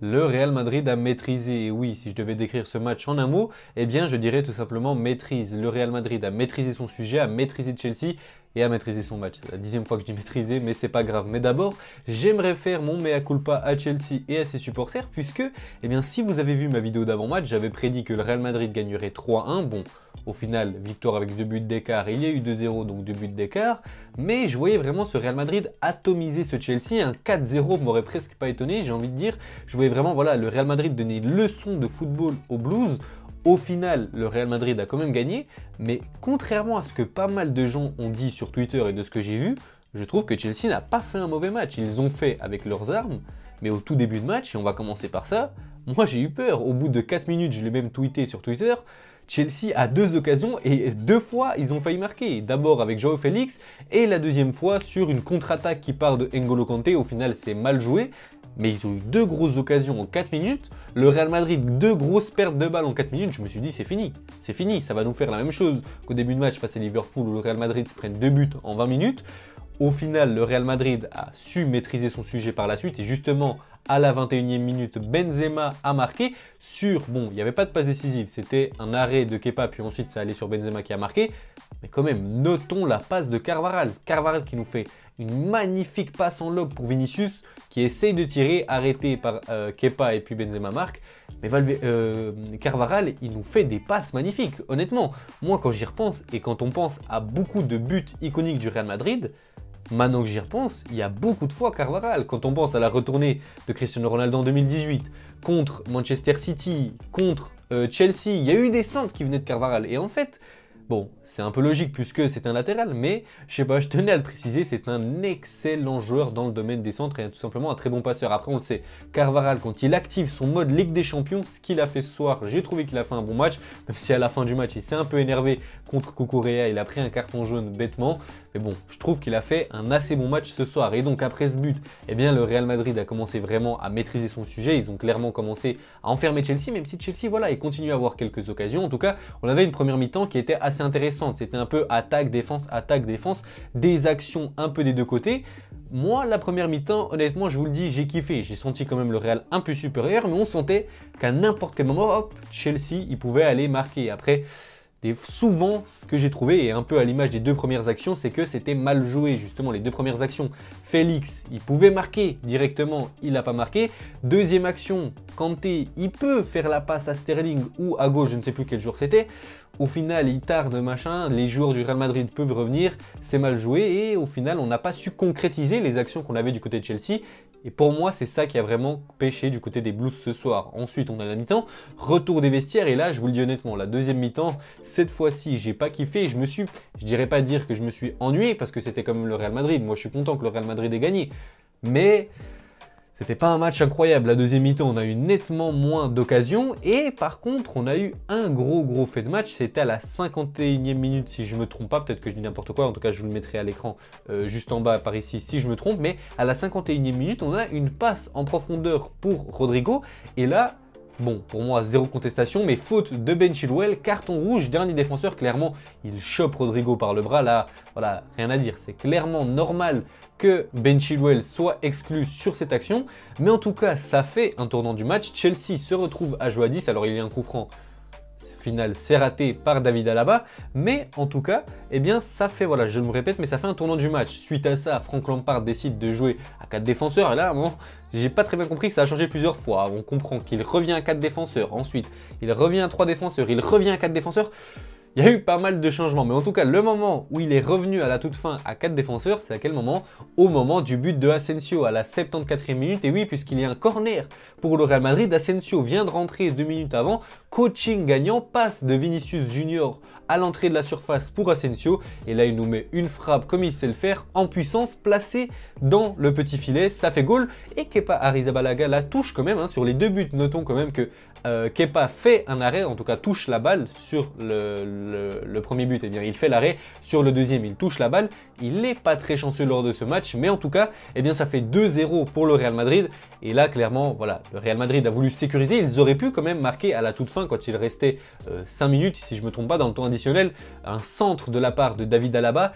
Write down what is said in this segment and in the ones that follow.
Le Real Madrid a maîtrisé. Et oui, si je devais décrire ce match en un mot, eh bien je dirais tout simplement maîtrise. Le Real Madrid a maîtrisé son sujet, a maîtrisé Chelsea et a maîtrisé son match. C'est la 10e fois que je dis maîtriser, mais c'est pas grave. Mais d'abord, j'aimerais faire mon mea culpa à Chelsea et à ses supporters, puisque, eh bien, si vous avez vu ma vidéo d'avant-match, j'avais prédit que le Real Madrid gagnerait 3-1. Bon, au final, victoire avec 2 buts d'écart. Il y a eu 2-0, donc 2 buts d'écart. Mais je voyais vraiment ce Real Madrid atomiser ce Chelsea. Un 4-0 m'aurait presque pas étonné, j'ai envie de dire. Je voyais vraiment, voilà, le Real Madrid donner une leçon de football aux Blues. Au final, le Real Madrid a quand même gagné, mais contrairement à ce que pas mal de gens ont dit sur Twitter et de ce que j'ai vu, je trouve que Chelsea n'a pas fait un mauvais match. Ils ont fait avec leurs armes, mais au tout début de match, et on va commencer par ça, moi j'ai eu peur. Au bout de 4 minutes, je l'ai même tweeté sur Twitter, Chelsea a 2 occasions et 2 fois ils ont failli marquer. D'abord avec Joao Félix et la deuxième fois sur une contre-attaque qui part de N'Golo Kanté. Au final, c'est mal joué. Mais ils ont eu 2 grosses occasions en 4 minutes. Le Real Madrid, 2 grosses pertes de balles en 4 minutes. Je me suis dit, c'est fini. C'est fini. Ça va nous faire la même chose qu'au début de match face à Liverpool où le Real Madrid se prenne 2 buts en 20 minutes. Au final, le Real Madrid a su maîtriser son sujet par la suite. Et justement, à la 21e minute, Benzema a marqué sur... Bon, il n'y avait pas de passe décisive. C'était un arrêt de Kepa, puis ensuite ça allait sur Benzema qui a marqué. Mais quand même, notons la passe de Carvajal. Carvajal qui nous fait une magnifique passe en lob pour Vinicius, qui essaye de tirer, arrêté par Kepa et puis Benzema marque. Mais Carvajal, il nous fait des passes magnifiques. Honnêtement, moi quand j'y repense et quand on pense à beaucoup de buts iconiques du Real Madrid, maintenant que j'y repense, il y a beaucoup de fois Carvajal. Quand on pense à la retournée de Cristiano Ronaldo en 2018, contre Manchester City, contre Chelsea, il y a eu des centres qui venaient de Carvajal. Et en fait, bon, c'est un peu logique puisque c'est un latéral, mais je sais pas, je tenais à le préciser, c'est un excellent joueur dans le domaine des centres et tout simplement un très bon passeur. Après, on le sait, Carvajal, quand il active son mode Ligue des Champions, ce qu'il a fait ce soir, j'ai trouvé qu'il a fait un bon match, même si à la fin du match, il s'est un peu énervé contre Cucurella, il a pris un carton jaune bêtement. Mais bon, je trouve qu'il a fait un assez bon match ce soir. Et donc après ce but, eh bien le Real Madrid a commencé vraiment à maîtriser son sujet. Ils ont clairement commencé à enfermer Chelsea, même si Chelsea, voilà, il continue à avoir quelques occasions. En tout cas, on avait une première mi-temps qui était assez intéressante. C'était un peu attaque, défense, des actions un peu des deux côtés. Moi, la première mi-temps, honnêtement, je vous le dis, j'ai kiffé. J'ai senti quand même le Real un peu supérieur, mais on sentait qu'à n'importe quel moment, hop, Chelsea, il pouvait aller marquer. Après, souvent, ce que j'ai trouvé, et un peu à l'image des 2 premières actions, c'est que c'était mal joué, justement, les 2 premières actions. Félix, il pouvait marquer directement, il n'a pas marqué. Deuxième action, Kanté, il peut faire la passe à Sterling ou à gauche, je ne sais plus quel jour c'était. Au final, il tarde, machin, les joueurs du Real Madrid peuvent revenir, c'est mal joué et au final, on n'a pas su concrétiser les actions qu'on avait du côté de Chelsea. Et pour moi, c'est ça qui a vraiment pêché du côté des Blues ce soir. Ensuite, on a la mi-temps, retour des vestiaires et là, je vous le dis honnêtement, la deuxième mi-temps, cette fois-ci, j'ai pas kiffé. Je dirais pas dire que je me suis ennuyé parce que c'était comme le Real Madrid. Moi, je suis content que le Real Madrid ait gagné. Mais c'était pas un match incroyable. La deuxième mi-temps, on a eu nettement moins d'occasions. Et par contre, on a eu un gros fait de match. C'était à la 51e minute, si je me trompe pas. Peut-être que je dis n'importe quoi. En tout cas, je vous le mettrai à l'écran juste en bas par ici si je me trompe. Mais à la 51e minute, on a une passe en profondeur pour Rodrigo. Et là, bon, pour moi, zéro contestation, mais faute de Ben Chilwell, carton rouge, dernier défenseur, clairement, il chope Rodrigo par le bras, là, voilà, rien à dire, c'est clairement normal que Ben Chilwell soit exclu sur cette action, mais en tout cas, ça fait un tournant du match, Chelsea se retrouve à jouer à 10, alors il y a un coup franc, final, c'est raté par David Alaba, mais en tout cas, eh bien, ça fait, voilà, je me répète, mais ça fait un tournant du match. Suite à ça, Frank Lampard décide de jouer à 4 défenseurs, et là, bon, j'ai pas très bien compris que ça a changé plusieurs fois. On comprend qu'il revient à 4 défenseurs, ensuite, il revient à 3 défenseurs, il revient à 4 défenseurs. Il y a eu pas mal de changements, mais en tout cas, le moment où il est revenu à la toute fin à 4 défenseurs, c'est à quel moment? Au moment du but de Asensio à la 74e minute. Et oui, puisqu'il y a un corner pour le Real Madrid, Asensio vient de rentrer 2 minutes avant. Coaching gagnant, passe de Vinicius Junior à l'entrée de la surface pour Asensio. Et là, il nous met une frappe comme il sait le faire, en puissance, placée dans le petit filet. Ça fait goal. Et Kepa Arrizabalaga la touche quand même. Sur les 2 buts, notons quand même que Kepa fait un arrêt, en tout cas touche la balle sur le premier but. Eh bien, il fait l'arrêt. Sur le deuxième, il touche la balle. Il n'est pas très chanceux lors de ce match, mais en tout cas, eh bien, ça fait 2-0 pour le Real Madrid. Et là, clairement, voilà, le Real Madrid a voulu sécuriser. Ils auraient pu quand même marquer à la toute fin quand il restait 5 minutes, si je ne me trompe pas, dans le temps additionnel. professionnel, un centre de la part de David Alaba,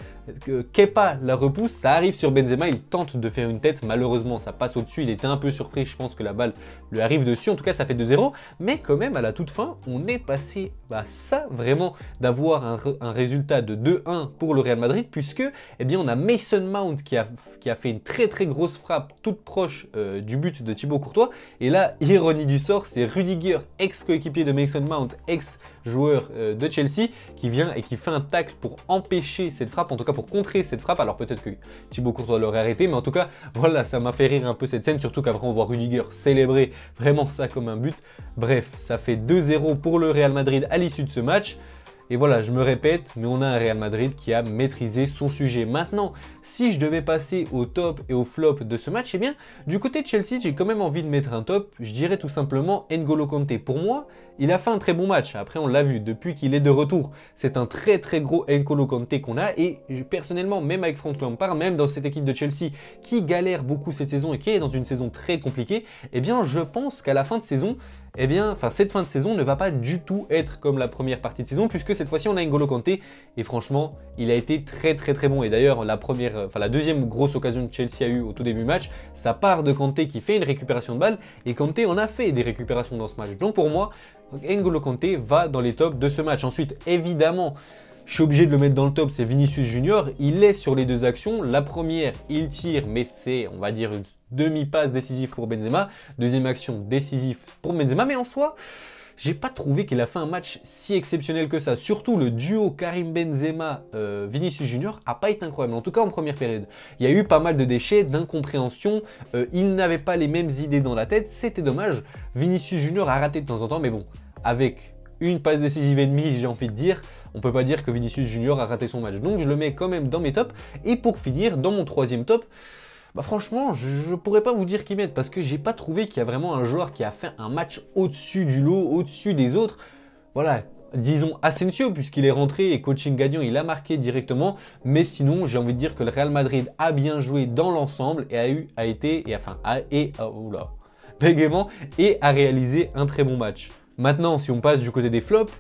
Kepa la repousse, ça arrive sur Benzema, il tente de faire une tête, malheureusement ça passe au-dessus, il était un peu surpris, je pense que la balle lui arrive dessus, en tout cas ça fait 2-0, mais quand même à la toute fin, on est passé à ça vraiment d'avoir un résultat de 2-1 pour le Real Madrid, puisque eh bien, on a Mason Mount qui a fait une très très grosse frappe toute proche du but de Thibaut Courtois, et là, ironie du sort, c'est Rudiger, ex-coéquipier de Mason Mount, ex-joueur de Chelsea, qui vient et qui fait un tacle pour empêcher cette frappe, en tout cas pour contrer cette frappe. Alors peut-être que Thibaut Courtois l'aurait arrêté, mais en tout cas, voilà, ça m'a fait rire un peu cette scène, surtout qu'après on voit Rudiger célébrer vraiment ça comme un but. Bref, ça fait 2-0 pour le Real Madrid à l'issue de ce match. Et voilà, je me répète, mais on a un Real Madrid qui a maîtrisé son sujet. Maintenant, si je devais passer au top et au flop de ce match, eh bien, du côté de Chelsea, j'ai quand même envie de mettre un top. Je dirais tout simplement N'Golo Kanté. Pour moi, il a fait un très bon match. Après, on l'a vu, depuis qu'il est de retour, c'est un très très gros N'Golo Kanté qu'on a. Et personnellement, même avec Frank Lampard, même dans cette équipe de Chelsea qui galère beaucoup cette saison et qui est dans une saison très compliquée, eh bien, je pense qu'à la fin de saison, eh bien, cette fin de saison ne va pas du tout être comme la première partie de saison, puisque cette fois-ci on a N'Golo Kanté et franchement il a été très très très bon. Et d'ailleurs la deuxième grosse occasion que Chelsea a eu au tout début du match, ça part de Kanté qui fait une récupération de balle et Kanté en a fait des récupérations dans ce match. Donc pour moi, N'Golo Kanté va dans les tops de ce match. Ensuite, évidemment, je suis obligé de le mettre dans le top, c'est Vinicius Junior. Il est sur les deux actions. La première, il tire, mais c'est, on va dire, une demi-passe décisive pour Benzema. Deuxième action, décisive pour Benzema. Mais en soi, j'ai pas trouvé qu'il a fait un match si exceptionnel que ça. Surtout le duo Karim Benzema, Vinicius Junior a pas été incroyable. En tout cas en première période. Il y a eu pas mal de déchets, d'incompréhension. Il n'avait pas les mêmes idées dans la tête. C'était dommage. Vinicius Junior a raté de temps en temps. Mais bon, avec une passe décisive et demie, j'ai envie de dire, on peut pas dire que Vinicius Junior a raté son match. Donc je le mets quand même dans mes tops. Et pour finir, dans mon troisième top, bah franchement, je pourrais pas vous dire qui mettre parce que j'ai pas trouvé qu'il y a vraiment un joueur qui a fait un match au-dessus du lot, au-dessus des autres. Voilà, disons Asensio, puisqu'il est rentré et coaching gagnant, il a marqué directement. Mais sinon, j'ai envie de dire que le Real Madrid a bien joué dans l'ensemble et a réalisé un très bon match. Maintenant, si on passe du côté des flops,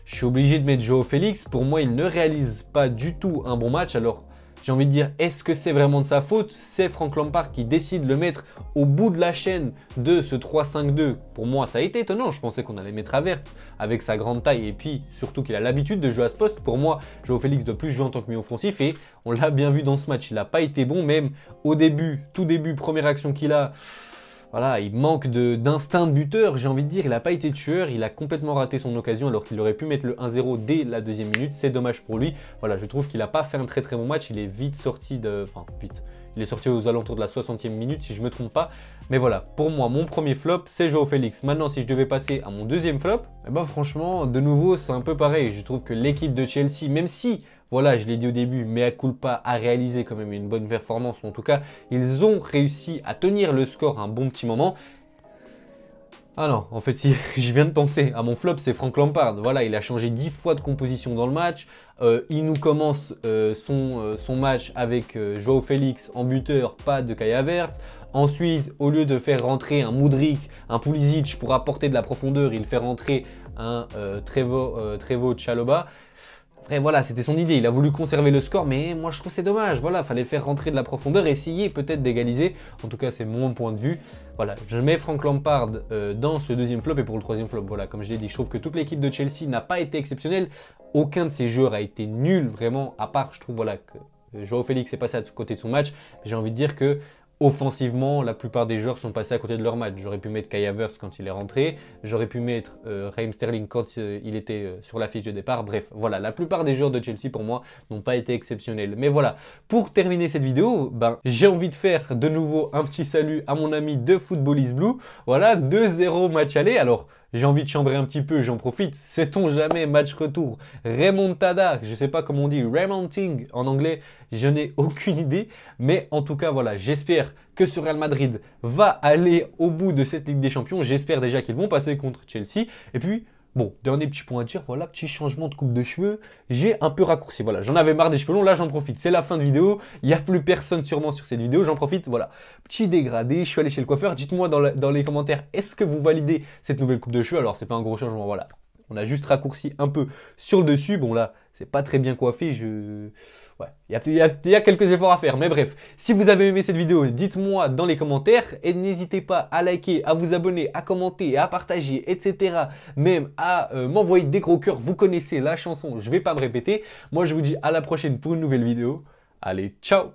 je suis obligé de mettre Joao Félix. Pour moi, il ne réalise pas du tout un bon match. Alors, j'ai envie de dire, est-ce que c'est vraiment de sa faute? C'est Frank Lampard qui décide de le mettre au bout de la chaîne de ce 3-5-2. Pour moi, ça a été étonnant. Je pensais qu'on allait mettre Havertz avec sa grande taille et puis surtout qu'il a l'habitude de jouer à ce poste. Pour moi, Joao Félix doit plus jouer en tant que milieu offensif et on l'a bien vu dans ce match. Il n'a pas été bon, même au début, tout début, première action qu'il a. Voilà, il manque d'instinct de buteur, j'ai envie de dire, il n'a pas été tueur, il a complètement raté son occasion alors qu'il aurait pu mettre le 1-0 dès la deuxième minute, c'est dommage pour lui. Voilà, je trouve qu'il n'a pas fait un très très bon match, il est vite sorti il est sorti aux alentours de la 60e minute si je ne me trompe pas. Mais voilà, pour moi, mon premier flop, c'est Joao Félix. Maintenant, si je devais passer à mon deuxième flop, eh ben, franchement, de nouveau, c'est un peu pareil. Je trouve que l'équipe de Chelsea, même si, voilà, je l'ai dit au début, mea culpa a réalisé quand même une bonne performance. En tout cas, ils ont réussi à tenir le score un bon petit moment. Ah non, en fait, si je viens de penser à mon flop, c'est Frank Lampard. Voilà, il a changé 10 fois de composition dans le match. Il nous commence son match avec Joao Félix en buteur, pas de Kai Havertz. Ensuite, au lieu de faire rentrer un Mudryk, un Pulisic pour apporter de la profondeur, il fait rentrer un Trevoh Chalobah. Après voilà, c'était son idée, il a voulu conserver le score, mais moi je trouve c'est dommage, voilà, fallait faire rentrer de la profondeur, essayer peut-être d'égaliser, en tout cas c'est mon point de vue. Voilà, je mets Frank Lampard dans ce deuxième flop et pour le troisième flop, voilà, comme je l'ai dit, je trouve que toute l'équipe de Chelsea n'a pas été exceptionnelle, aucun de ces joueurs a été nul vraiment, à part je trouve voilà que Joao Félix est passé à côté de son match, j'ai envie de dire que offensivement, la plupart des joueurs sont passés à côté de leur match. J'aurais pu mettre Kai Havertz quand il est rentré, j'aurais pu mettre Raheem Sterling quand il était sur la fiche de départ. Bref, voilà, la plupart des joueurs de Chelsea pour moi n'ont pas été exceptionnels. Mais voilà, pour terminer cette vidéo, j'ai envie de faire de nouveau un petit salut à mon ami de Football is Blue. Voilà, 2-0 match aller. Alors, j'ai envie de chambrer un petit peu, j'en profite. Sait-on jamais, match retour, remontada, je sais pas comment on dit, remounting en anglais, je n'ai aucune idée. Mais en tout cas, voilà, j'espère que ce Real Madrid va aller au bout de cette Ligue des Champions. J'espère déjà qu'ils vont passer contre Chelsea. Et puis, bon, dernier petit point à dire, voilà, petit changement de coupe de cheveux. J'ai un peu raccourci, voilà, j'en avais marre des cheveux longs, là j'en profite. C'est la fin de vidéo, il n'y a plus personne sûrement sur cette vidéo, j'en profite, voilà. Petit dégradé, je suis allé chez le coiffeur. Dites-moi dans les commentaires, est-ce que vous validez cette nouvelle coupe de cheveux? Alors, c'est pas un gros changement, voilà. On a juste raccourci un peu sur le dessus. Bon là, c'est pas très bien coiffé. Ouais, il y a quelques efforts à faire. Mais bref, si vous avez aimé cette vidéo, dites-moi dans les commentaires. Et n'hésitez pas à liker, à vous abonner, à commenter, à partager, etc. Même à m'envoyer des gros cœurs. Vous connaissez la chanson, je vais pas me répéter. Moi, je vous dis à la prochaine pour une nouvelle vidéo. Allez, ciao!